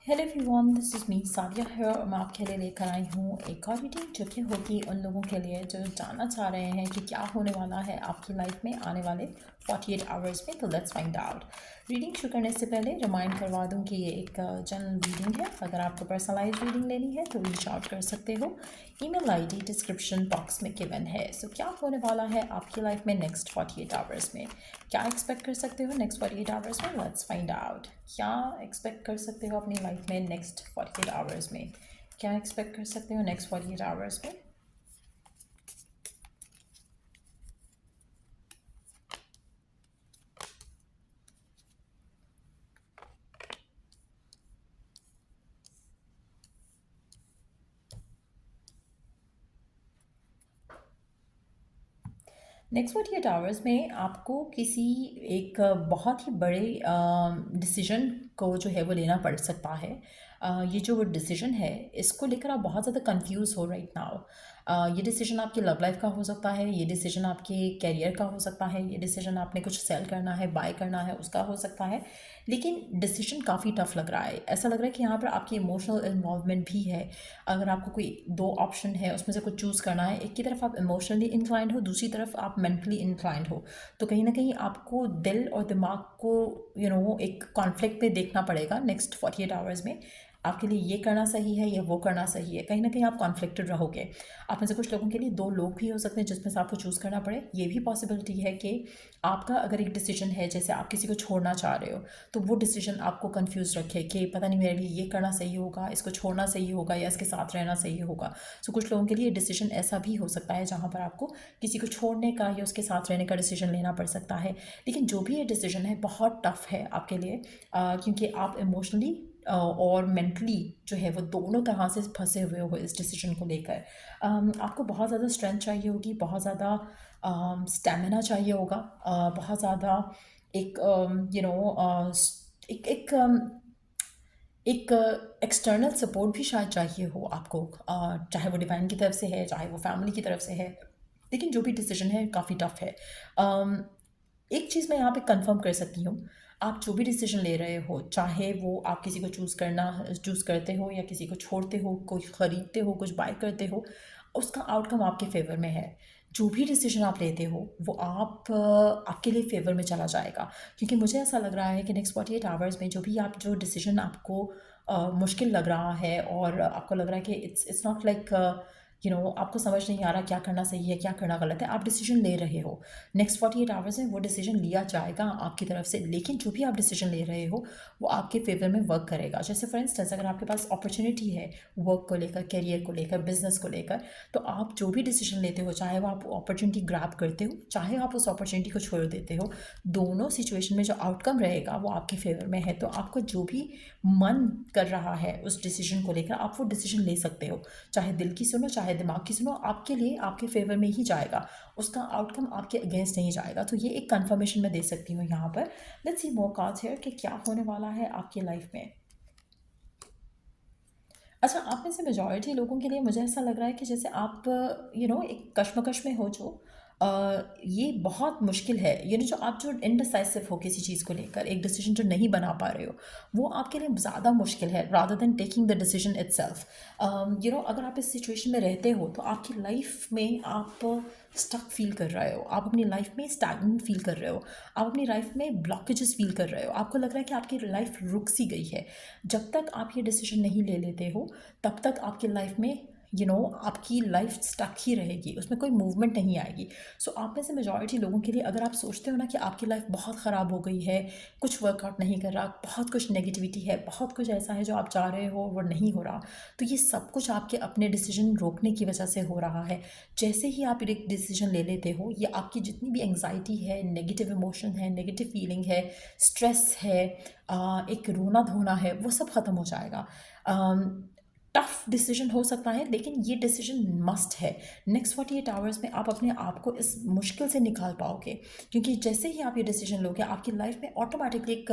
Hello everyone, this is me Sadia है और मैं आपके लिए लेकर आई हूँ एक और रीडिंग जो कि होगी उन लोगों के लिए जो जानना चाह रहे हैं कि क्या होने वाला है आपकी लाइफ में आने वाले 48 आवर्स में। तो लेट्स फाइंड आउट। रीडिंग शुरू करने से पहले रिमाइंड करवा दूँ कि ये एक जनरल रीडिंग है। अगर आपको पर्सनलाइज रीडिंग लेनी है तो रीच आउट कर सकते हो। ईमेल आईडी डिस्क्रिप्शन बॉक्स में गिवन है। सो क्या होने वाला है आपकी लाइफ में नेक्स्ट 48 आवर्स में, क्या एक्सपेक्ट कर सकते हो नेक्स्ट 48 आवर्स में। Let's find out. क्या एक्सपेक्ट कर सकते हो अपनी लाइफ में नेक्स्ट 48 आवर्स में, क्या एक्सपेक्ट कर सकते हो नेक्स्ट 48 आवर्स में। नेक्स्ट 48 आवर्स में आपको किसी एक बहुत ही बड़े डिसीजन को जो है वो लेना पड़ सकता है। ये जो डिसीजन है इसको लेकर आप बहुत ज़्यादा कंफ्यूज हो राइट नाउ। ये डिसीजन आपकी लव लाइफ का हो सकता है, ये डिसीजन आपके कैरियर का हो सकता है, ये डिसीजन आपने कुछ सेल करना है बाय करना है उसका हो सकता है। लेकिन डिसीजन काफ़ी टफ लग रहा है। ऐसा लग रहा है कि यहाँ पर आपकी इमोशनल इन्वॉल्वमेंट भी है। अगर आपको कोई दो ऑप्शन है उसमें से कुछ चूज़ करना है, एक की तरफ आप इमोशनली इंक्लाइंड हो, दूसरी तरफ आप मेंटली इंक्लाइंड हो, तो कहीं ना कहीं आपको दिल और दिमाग को एक कॉन्फ्लिक्ट पे देखना पड़ेगा नेक्स्ट 48 आवर्स में। आपके लिए ये करना सही है या वो करना सही है, कहीं ना कहीं आप कॉन्फ्लिक्टेड रहोगे। आप में से कुछ लोगों के लिए दो लोग भी हो सकते हैं जिसमें से आपको चूज़ करना पड़े। ये भी पॉसिबिलिटी है कि आपका अगर एक डिसीजन है, जैसे आप किसी को छोड़ना चाह रहे हो, तो वो डिसीजन आपको कंफ्यूज रखे कि पता नहीं मेरे लिए ये करना सही होगा, इसको छोड़ना सही होगा या इसके साथ रहना सही होगा। सो कुछ लोगों के लिए डिसीजन ऐसा भी हो सकता है जहाँ पर आपको किसी को छोड़ने का या उसके साथ रहने का डिसीजन लेना पड़ सकता है। लेकिन जो भी ये डिसीजन है बहुत टफ है आपके लिए, क्योंकि आप इमोशनली और मेंटली जो है वो दोनों तरह से फंसे हुए हो इस डिसीजन को लेकर। आपको बहुत ज़्यादा स्ट्रेंथ चाहिए होगी, बहुत ज़्यादा स्टेमिना चाहिए होगा, बहुत ज़्यादा एक यू नो एक एक एक एक्सटर्नल सपोर्ट भी शायद चाहिए हो आपको, चाहे वो डिवाइन की तरफ से है चाहे वो फैमिली की तरफ से है। लेकिन जो भी डिसीजन है काफ़ी टफ है। एक चीज़ मैं यहाँ पे कंफर्म कर सकती हूँ, आप जो भी डिसीजन ले रहे हो, चाहे वो आप किसी को चूज़ करते हो या किसी को छोड़ते हो, कुछ खरीदते हो, कुछ बाय करते हो, उसका आउटकम आपके फेवर में है। जो भी डिसीजन आप लेते हो वो आपके लिए फेवर में चला जाएगा। क्योंकि मुझे ऐसा लग रहा है कि नेक्स्ट 48 आवर्स में जो डिसीजन आपको मुश्किल लग रहा है और आपको लग रहा है कि इट्स नॉट लाइक आपको समझ नहीं आ रहा क्या करना सही है क्या करना गलत है, आप डिसीजन ले रहे हो। नेक्स्ट 48 आवर्स में वो डिसीजन लिया जाएगा आपकी तरफ से। लेकिन जो भी आप डिसीजन ले रहे हो वो आपके फेवर में वर्क करेगा। जैसे फॉर इंस्टेंस अगर आपके पास अपॉर्चुनिटी है वर्क को लेकर, करियर को लेकर, बिजनेस को लेकर, तो आप जो भी डिसीजन लेते हो, चाहे वो आप अपॉर्चुनिटी ग्रैब करते हो चाहे आप उस अपॉर्चुनिटी को छोड़ देते हो, दोनों सिचुएशन में जो आउटकम रहेगा वो आपके फेवर में है। तो आपको जो भी मन कर रहा है उस डिसीजन को लेकर आप वो डिसीजन ले सकते हो। चाहे दिल की सुनो चाहे दिमाग की सुनो, आपके लिए आपके फेवर में ही जाएगा, उसका आउटकम आपके अगेंस्ट नहीं जाएगा। तो ये एक कंफर्मेशन मैं दे सकती हूँ यहाँ पर। Let's see more cards here कि क्या होने वाला है आपकी लाइफ में। अच्छा, आप में से मेजॉरिटी लोगों के लिए मुझे ऐसा लग रहा है कि जैसे आप एक कश्मकश में हो, जो ये बहुत मुश्किल है। जो आप जो इनडिसाइसिव हो किसी चीज़ को लेकर, एक डिसीजन जो नहीं बना पा रहे हो, वो आपके लिए ज़्यादा मुश्किल है rather than taking the decision itself. अगर आप इस सिचुएशन में रहते हो तो आपकी लाइफ में आप स्टक फील कर रहे हो, आप अपनी लाइफ में स्टैग्नेंट फील कर रहे हो, आप अपनी लाइफ में ब्लॉकेजेस फील कर रहे हो, आपको लग रहा है कि आपकी लाइफ रुक सी गई है। जब तक आप ये डिसीजन नहीं ले लेते हो तब तक आपकी लाइफ में आपकी लाइफ स्टक ही रहेगी, उसमें कोई मूवमेंट नहीं आएगी। सो आप में से मेजॉरिटी लोगों के लिए अगर आप सोचते हो ना कि आपकी लाइफ बहुत ख़राब हो गई है, कुछ वर्कआउट नहीं कर रहा, बहुत कुछ नेगेटिविटी है, बहुत कुछ ऐसा है जो आप चाह रहे हो वो नहीं हो रहा, तो ये सब कुछ आपके अपने डिसीजन रोकने की वजह से हो रहा है। जैसे ही आप एक डिसीजन ले लेते हो, ये आपकी जितनी भी एंग्जाइटी है, नेगेटिव इमोशन है, नेगेटिव फीलिंग है, स्ट्रेस है, एक रोना धोना है, वो सब ख़त्म हो जाएगा। टफ डिसीजन हो सकता है, लेकिन ये डिसीजन मस्ट है। नेक्स्ट 48 आवर्स में आप अपने आप को इस मुश्किल से निकाल पाओगे, क्योंकि जैसे ही आप ये डिसीजन लोगे आपकी लाइफ में ऑटोमेटिकली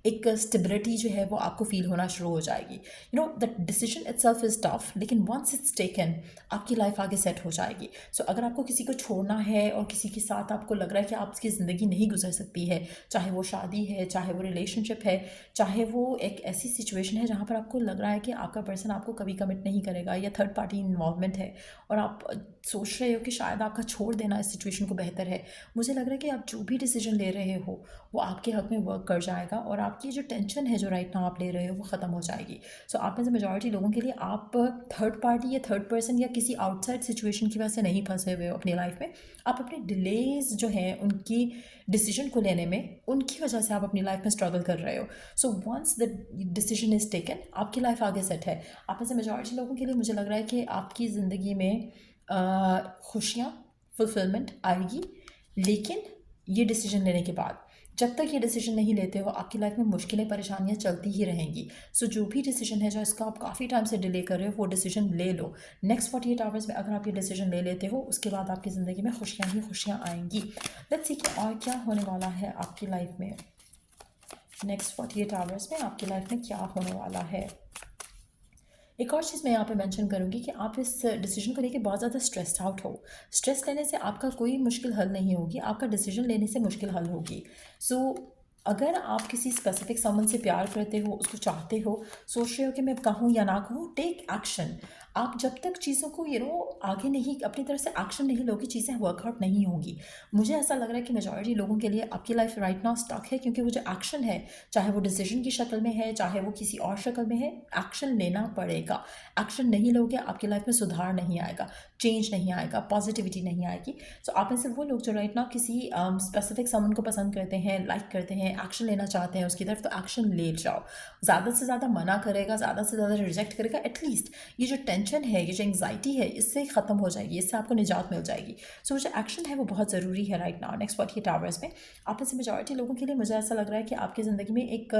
एक स्टेबिलिटी जो है वो आपको फील होना शुरू हो जाएगी। You know the decision itself is tough, लेकिन वंस इट्स टेकन आपकी लाइफ आगे सेट हो जाएगी। सो अगर आपको किसी को छोड़ना है और किसी के साथ आपको लग रहा है कि आपकी ज़िंदगी नहीं गुजर सकती है, चाहे वो शादी है, चाहे वो रिलेशनशिप है, चाहे वो एक ऐसी सिचुएशन है जहाँ पर आपको लग रहा है कि आपका पर्सन आपको कभी कमिट नहीं करेगा या थर्ड पार्टी इन्वॉल्वमेंट है और आप सोच रहे हो कि शायद आपका छोड़ देना इस सिचुएशन को बेहतर है, मुझे लग रहा है कि आप जो भी डिसीजन ले रहे हो वो आपके हक में वर्क कर जाएगा और आपकी जो टेंशन है जो राइट नाउ आप ले रहे हो वो ख़त्म हो जाएगी। सो आप में से मेजॉरिटी लोगों के लिए आप थर्ड पार्टी या थर्ड पर्सन या किसी आउटसाइड सिचुएशन की वजह से नहीं फंसे हुए हो अपनी लाइफ में। आप अपने डिलेज जो हैं उनकी डिसीजन को लेने में, उनकी वजह से आप अपनी लाइफ में स्ट्रगल कर रहे हो। So once the decision is taken आपकी लाइफ आगे सेट है। आप में से मेजॉरिटी लोगों के लिए मुझे लग रहा है कि आपकी ज़िंदगी में खुशियाँ, फुलफिलमेंट आएगी, लेकिन ये डिसीजन लेने के बाद जब तक ये डिसीजन नहीं लेते हो आपकी लाइफ में मुश्किलें, परेशानियां चलती ही रहेंगी। सो जो भी डिसीजन है जो इसका आप काफ़ी टाइम से डिले कर रहे हो वो डिसीजन ले लो। नेक्स्ट 48 आवर्स में अगर आप ये डिसीजन ले लेते हो उसके बाद आपकी ज़िंदगी में खुशियाँ ही खुशियाँ आएंगी। लेट्स सी कि और क्या होने वाला है आपकी लाइफ में। नेक्स्ट 48 आवर्स में आपकी लाइफ में क्या होने वाला है। एक और चीज़ मैं यहाँ पे मेंशन करूँगी कि आप इस डिसीजन को लेके बहुत ज़्यादा स्ट्रेस्ड आउट हो। स्ट्रेस लेने से आपका कोई मुश्किल हल नहीं होगी, आपका डिसीजन लेने से मुश्किल हल होगी। सो अगर आप किसी स्पेसिफिक समन से प्यार करते हो, उसको चाहते हो, सोच रहे हो कि मैं कहूँ या ना कहूँ, टेक एक्शन। आप जब तक चीज़ों को आगे नहीं, अपनी तरफ से एक्शन नहीं लोगे, चीज़ें वर्कआउट नहीं होंगी। मुझे ऐसा लग रहा है कि मेजॉरिटी लोगों के लिए आपकी लाइफ राइट नाउ स्टक है, क्योंकि वो जो एक्शन है, चाहे वो डिसीजन की शक्ल में है, चाहे वो किसी और शक्ल में है, एक्शन लेना पड़ेगा। एक्शन नहीं लोगे आपकी लाइफ में सुधार नहीं आएगा, चेंज नहीं आएगा, पॉजिटिविटी नहीं आएगी। सो आप में से वो लोग जो राइट नाउ किसी स्पेसिफिक समन को पसंद करते हैं, लाइक करते हैं, एक्शन लेना चाहते हैं उसकी तरफ, तो एक्शन ले जाओ। ज़्यादा से ज़्यादा मना करेगा, ज़्यादा से ज़्यादा रिजेक्ट करेगा, एटलीस्ट ये जो टेंशन है, ये जो एंग्जाइटी है, इससे ख़त्म हो जाएगी, इससे आपको निजात मिल जाएगी। सो जो एक्शन है वो बहुत ज़रूरी है राइट नाउ नेक्स्ट 48 आवर्स में। आप में से मेजॉरिटी लोगों के लिए मुझे ऐसा लग रहा है कि आपकी ज़िंदगी में एक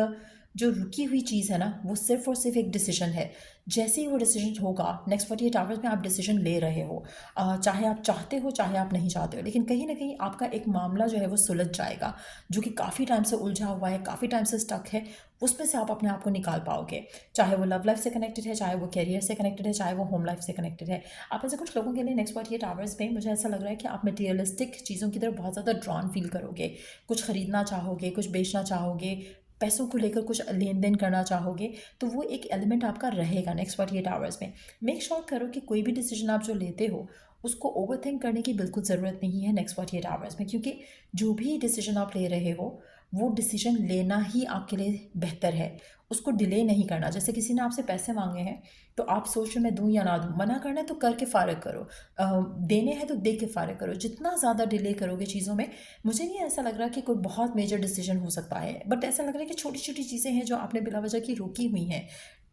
जो रुकी हुई चीज़ है ना, वो सिर्फ और सिर्फ एक डिसीजन है। जैसे ही वो डिसीजन होगा नेक्स्ट 48 आवर्स में आप डिसीजन ले रहे हो, चाहे आप चाहते हो चाहे आप नहीं चाहते हो, लेकिन कहीं ना कहीं आपका एक मामला जो है वो सुलझ जाएगा, जो कि काफ़ी टाइम से उलझा हुआ है, काफ़ी टाइम से स्टक है, उसमें से आप अपने आप को निकाल पाओगे। चाहे वो लव लाइफ से कनेक्टेड है, चाहे वो कैरियर से कनेक्टेड है, चाहे वो होम लाइफ से कनेक्टेड है। आप ऐसे कुछ लोगों के लिए नेक्स्ट 48 आवर्स में मुझे ऐसा लग रहा है कि आप मटेरियलिस्टिक चीज़ों की तरफ बहुत ज़्यादा ड्रॉन फील करोगे, कुछ ख़रीदना चाहोगे, कुछ बेचना चाहोगे, पैसों को लेकर कुछ लेन देन करना चाहोगे, तो वो एक एलिमेंट आपका रहेगा नेक्स्ट 48 आवर्स में। मेक श्योर करो कि कोई भी डिसीजन आप जो लेते हो उसको ओवरथिंक करने की बिल्कुल ज़रूरत नहीं है नेक्स्ट 48 आवर्स में, क्योंकि जो भी डिसीजन आप ले रहे हो वो डिसीजन लेना ही आपके लिए बेहतर है, उसको डिले नहीं करना। जैसे किसी ने आपसे पैसे मांगे हैं तो आप सोच रहे मैं दूँ या ना दूँ, मना करना है तो करके फ़ारिग करो, देने हैं तो दे के फ़ारिग करो। जितना ज़्यादा डिले करोगे चीज़ों में, मुझे नहीं ऐसा लग रहा कि कोई बहुत मेजर डिसीजन हो सकता है, बट ऐसा लग रहा है कि छोटी छोटी चीज़ें हैं जो आपने बिला वजह की रोकी हुई हैं।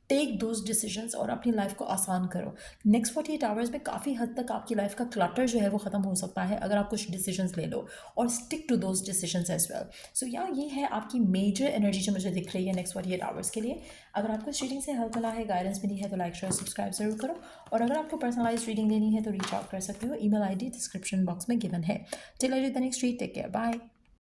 टेक दोज डिसीजंस और अपनी लाइफ को आसान करो। नेक्स्ट 48 आवर्स में काफ़ी हद तक आपकी लाइफ का क्लटर जो है वो ख़त्म हो सकता है अगर आप कुछ डिसीजंस ले लो, और stick to those decisions as well. So या ये है आपकी मेजर एनर्जी जो मुझे दिख रही है नेक्स्ट 48 आवर्स के लिए। अगर आपको इस रीडिंग से हेल्प मिला है, गाइडेंस मिली है, तो लाइक शेयर सब्सक्राइब जरूर करो, और अगर आपको पर्सनलाइज रीडिंग लेनी है तो रीच आउट कर सकते हो। ईमेल आईडी डिस्क्रिप्शन बॉक्स में गिवन है। Till I do the next read, take care, bye.